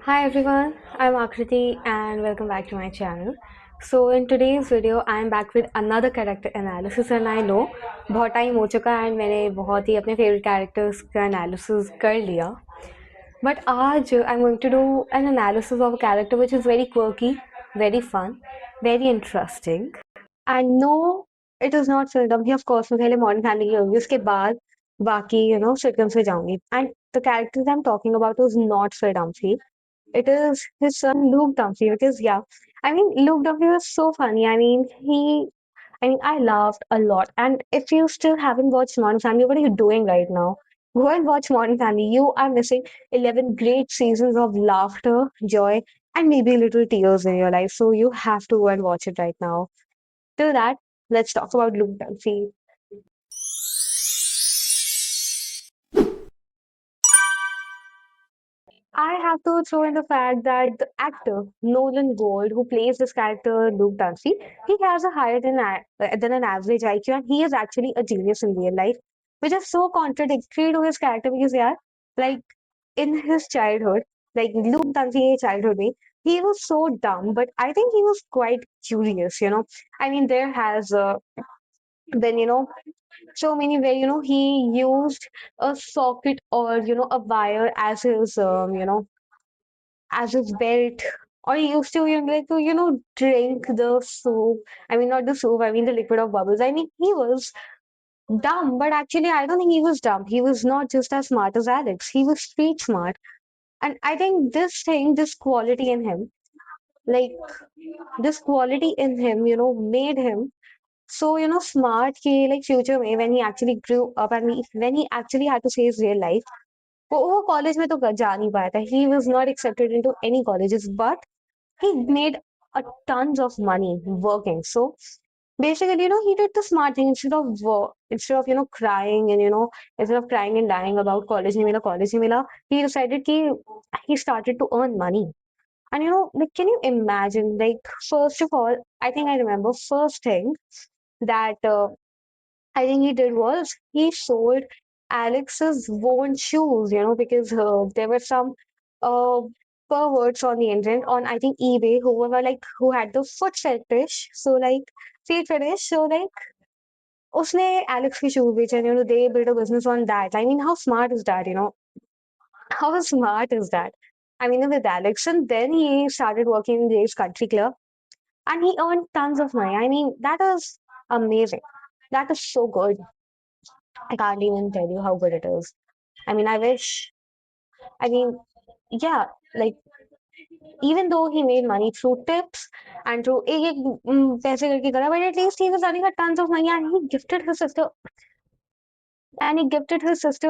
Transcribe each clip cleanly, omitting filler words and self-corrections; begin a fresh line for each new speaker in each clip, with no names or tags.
Hi everyone, I'm Akriti and welcome back to my channel. So in today's video I am back with another character analysis and I know बहुत time हो चुका है and मैंने बहुत ही अपने favorite characters का analysis कर लिया. But आज I'm going to do an analysis of a character which is very quirky, very fun, very interesting. And no, it is not Sildam. He of course मैं पहले Modern Family की होगी उसके बाद बाकी sitcoms पे जाऊंगी. And the characters I'm talking about is not Phil Dunphy. It is his son Luke Dunphy because yeah, I mean Luke Dunphy was so funny. I laughed a lot. And if you still haven't watched Modern Family, what are you doing right now? Go and watch Modern Family. You are missing 11 great seasons of laughter, joy, and maybe little tears in your life. So you have to go and watch it right now. Till that, let's talk about Luke Dunphy. I have to throw in the fact that the actor Nolan Gold, who plays this character Luke Dunphy, he has a higher than an average IQ, and he is actually a genius in real life, which is so contradictory to his character because yeah, like in his childhood, like Luke Dunphy childhood me, he was so dumb, but I think he was quite curious. I mean, there has been so many where he used a socket or a wire as his belt, or he used to like to drink the soup. I mean, not the soup, I mean the liquid of bubbles. I mean, he was dumb, but actually I don't think he was dumb. He was not just as smart as Alex, he was street smart. And I think this quality in him, like this quality in him made him so smart कि like future में when he actually grew up and when he actually had to face real life, वो college में तो जा नहीं पाया था. He was not accepted into any colleges, but he made a tons of money working. So basically, he did the smart thing instead of crying and instead of crying and dying about college नहीं मिला, he decided कि he started to earn money. And like, can you imagine? Like, first of all, I think I remember first thing that I think he did was he sold Alex's worn shoes, because there were some uh, perverts on the internet on I think eBay who had the foot fetish, so like feet fetish, so like उसने Alex के shoes बेचे, and they built a business on that. I mean, how smart is that? How smart is that? I mean, with Alex, and then he started working in Dave's Country Club, and he earned tons of money. I mean, that is amazing. That is so good. I can't even tell you how good it is. I mean, I wish, I mean, yeah, like even though he made money through tips and through एक पैसे करके करा, but at least he was earning a tons of money, and he gifted his sister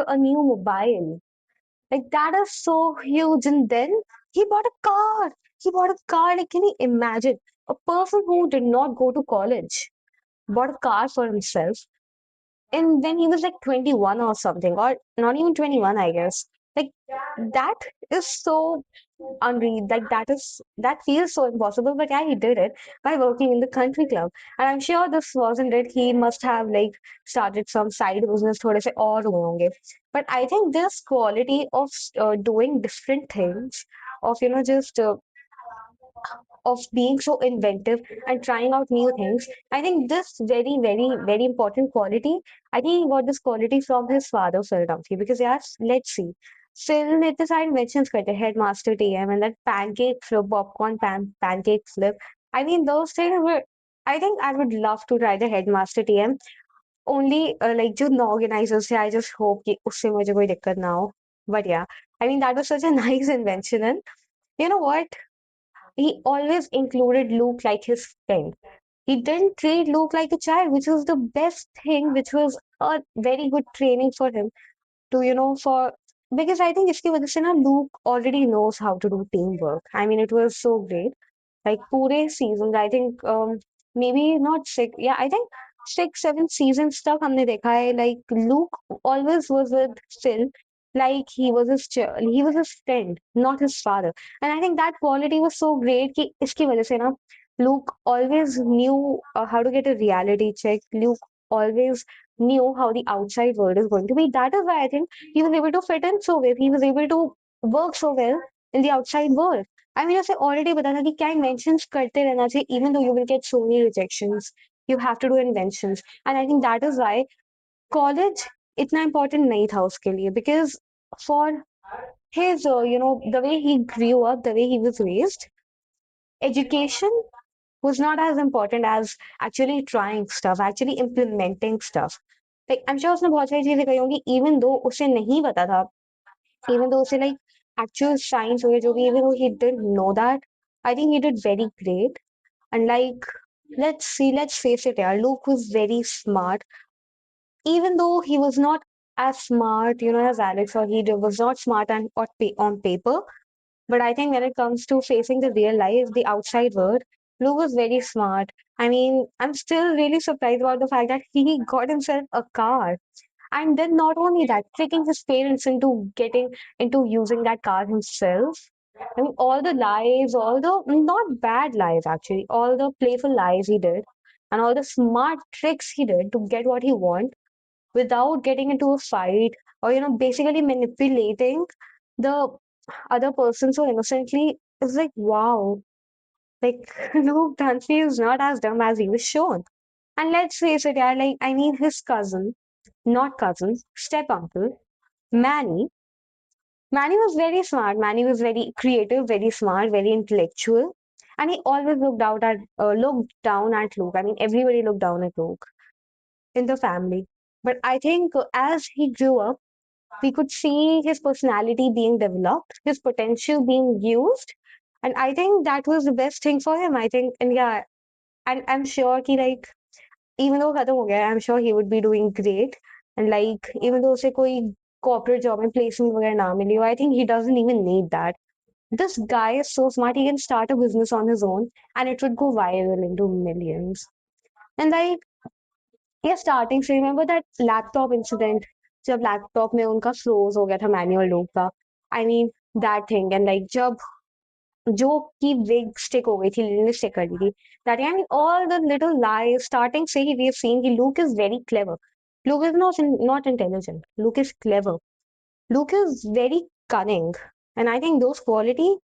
a new mobile. Like that is so huge. And then he bought a car. He bought a car. Like, can you imagine a person who did not go to college bought a car for himself? And when he was like 21 or something, or not even 21, I guess. Like that is so unreal. Like that feels so impossible. But yeah, he did it by working in the country club. And I'm sure this wasn't it. He must have like started some side business थोड़े से और हुए होंगे. But I think this quality of doing different things, of just of being so inventive and trying out new things. I think this very, very, very important quality. I think he got this quality from his father, Phil Dunphy. Because yes, let's see. Phil ने इतने सारे inventions करते हैं, headmaster TM and that pancake flip, pancake flip. I mean, those things were. I think I would love to try the headmaster TM. Only like जो organizers थे, I just hope कि उससे मुझे कोई दिक्कत ना हो. But yeah, I mean that was such a nice invention. And you know what? He always included Luke like his friend. He didn't treat Luke like a child, which was the best thing, which was a very good training for him to, for because I think इसकी वजह से ना Luke already knows how to do teamwork. I mean, it was so great. Like पूरे seasons, I think maybe not six, yeah, I think 6, 7 seasons तक हमने देखा है. Like Luke always was with Phil, like he was his friend, not his father. And I think that quality was so great कि इसकी वजह से ना Luke always knew how to get a reality check. Luke always knew how the outside world is going to be. That is why I think he was able to fit in so well. He was able to work so well in the outside world. I mean, उसे already पता था कि क्या inventions करते रहना चाहिए, even though you will get so many rejections. You have to do inventions, and I think that is why college इतना important नहीं था उसके लिए, because for his the way he grew up, the way he was raised, education was not as important as actually trying stuff, actually implementing stuff. Like I'm sure उसने बहुत सारी चीजें कही होंगी, even though उसे नहीं पता था, even though उसे like actual science हो गया जो भी, even though he didn't know that, I think he did very great. And like, let's face it, yeah, Luke was very smart, even though he was not as smart, as Alex, or was not smart on paper. But I think when it comes to facing the real life, the outside world, Luke was very smart. I mean, I'm still really surprised about the fact that he got himself a car. And then not only that, tricking his parents into getting into using that car himself. I mean, all the lies, all the not bad lies actually, all the playful lies he did, and all the smart tricks he did to get what he want without getting into a fight, or basically manipulating the other person so innocently. It's like, wow, like Luke Dunphy is not as dumb as he was shown. And let's face it, yeah, like I mean his cousin, not cousin, step uncle, Manny. Manny was very smart. Manny was very creative, very smart, very intellectual, and he always looked down at Luke. I mean, everybody looked down at Luke in the family. But I think as he grew up, we could see his personality being developed, his potential being used, and I think that was the best thing for him. I think, and yeah, and I'm sure he like even though खत्म हो गया है, I'm sure he would be doing great. And like even though उसे कोई corporate job में placement वगैरह ना मिली हो, I think he doesn't even need that. This guy is so smart. He can start a business on his own, and it would go viral into millions. And like yeah, starting से remember that laptop incident जब laptop में उनका froze हो गया था manual loop का. I mean that thing, and like जब जो की wig stick हो गई थी, लिली stick कर दी थी. That I mean all the little lies starting से ही we have seen कि Luke is very clever. Luke is not intelligent. Luke is clever. Luke is very cunning, and I think those qualities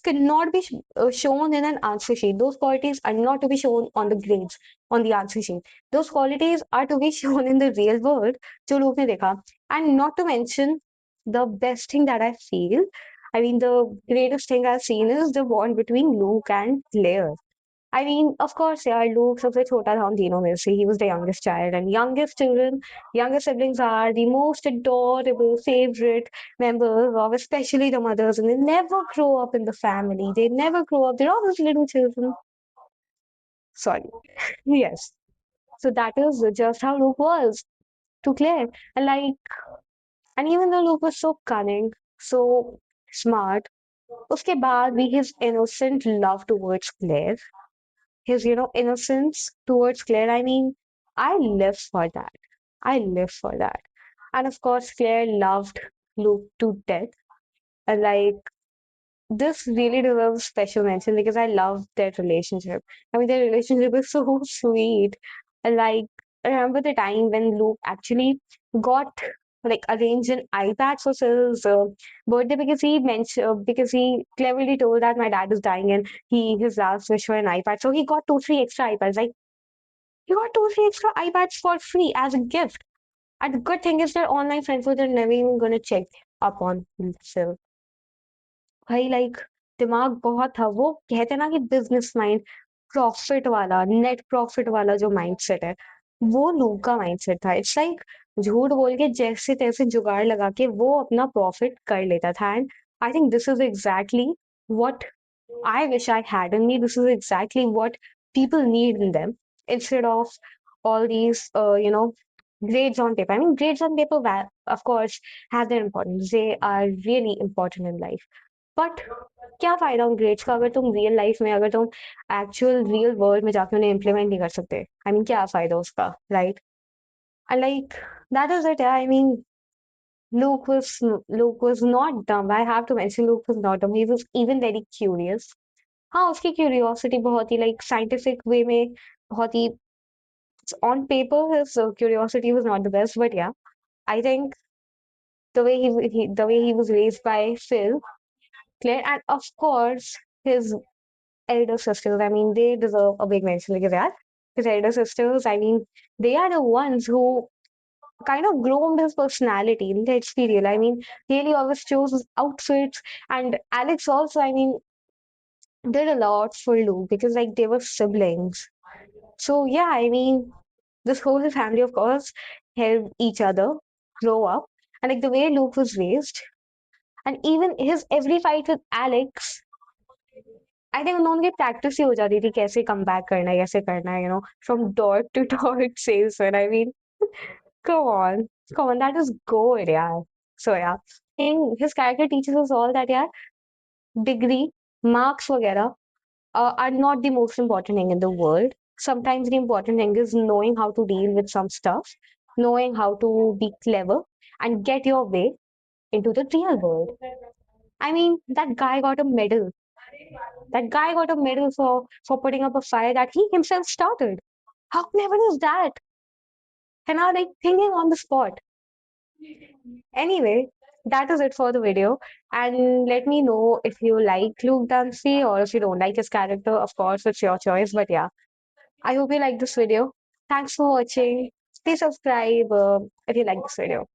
cannot be shown in an answer sheet. Those qualities are not to be shown on the grades on the answer sheet. Those qualities are to be shown in the real world जो लोग ने देखा. And not to mention the best thing that I feel, I mean the greatest thing I've seen is the bond between Luke and Claire. I mean, of course, yeah, Luke सबसे छोटा था उन तीनों में से. He was the youngest child, and younger siblings are the most adorable, favorite members of, especially the mothers, and they never grow up in the family. They never grow up. They're always little children. Sorry. Yes. So that is just how Luke was to Claire. And like, and even though Luke was so cunning, so smart, उसके बाद भी his innocent love towards Claire, his innocence towards Claire. I mean, I live for that. I live for that. And of course, Claire loved Luke to death. And like this really deserves special mention because I love their relationship. I mean, their relationship is so sweet. And like, I remember the time when Luke actually got like arranged an iPad for his birthday because because he cleverly told that my dad is dying and his last wish for an iPad. So he got 2, 3 extra iPads. Like he got 2, 3 extra iPads for free as a gift. And the good thing is their online friends were never even gonna check up on himself. भाई like दिमाग बहुत था. वो कहते हैं ना कि business mind, profit वाला, नेट प्रॉफिट वाला जो माइंडसेट है, वो लोग का माइंडसेट था. इट्स लाइक झूठ बोल के जैसे तैसे जुगाड़ लगा के वो अपना प्रॉफिट कर लेता था. And I think this is exactly what I wish I had in me. This is exactly what people need in them instead of all these, grades on paper. I mean, grades on paper, of course, have their importance. They are really important in life. But क्या फायदा उन grades का अगर तुम real life में, अगर तुम actual real world में जाके उन्हें इम्प्लीमेंट नहीं कर सकते. आई मीन क्या फायदा उसका, right? And like that is it. I mean, Luke was not dumb. I have to mention Luke was not dumb. He was even very curious. हाँ, उसकी क्यूरियोसिटी बहुत ही लाइक साइंटिफिक वे में बहुत ही on paper his curiosity was not the best, but yeah, I think the way he was raised by Phil, Claire, and of course his elder sisters. I mean, they deserve a big mention because yeah, his elder sisters. I mean, they are the ones who kind of groomed his personality. Let's be real. I mean, Haley always chose his outfits, and Alex also. I mean, did a lot for Luke because like they were siblings. So yeah, I mean, this whole family, of course, helped each other grow up, and like the way Luke was raised, and even his every fight with Alex, I think उन दोनों की practice ही हो जाती थी कैसे come back करना है कैसे करना है from dot to dot says one. I mean, come on, come on, that is good, yeah. So yeah, and his character teaches us all that yeah, degree, marks वगैरह are not the most important thing in the world. Sometimes the important thing is knowing how to deal with some stuff, knowing how to be clever, and get your way into the real world. I mean, that guy got a medal. That guy got a medal for putting up a fire that he himself started. How clever is that? And now, like thinking on the spot. Anyway, that is it for the video. And let me know if you like Luke Dunphy or if you don't like his character. Of course, it's your choice. But yeah, I hope you like this video. Thanks for watching. Please subscribe if you like this video.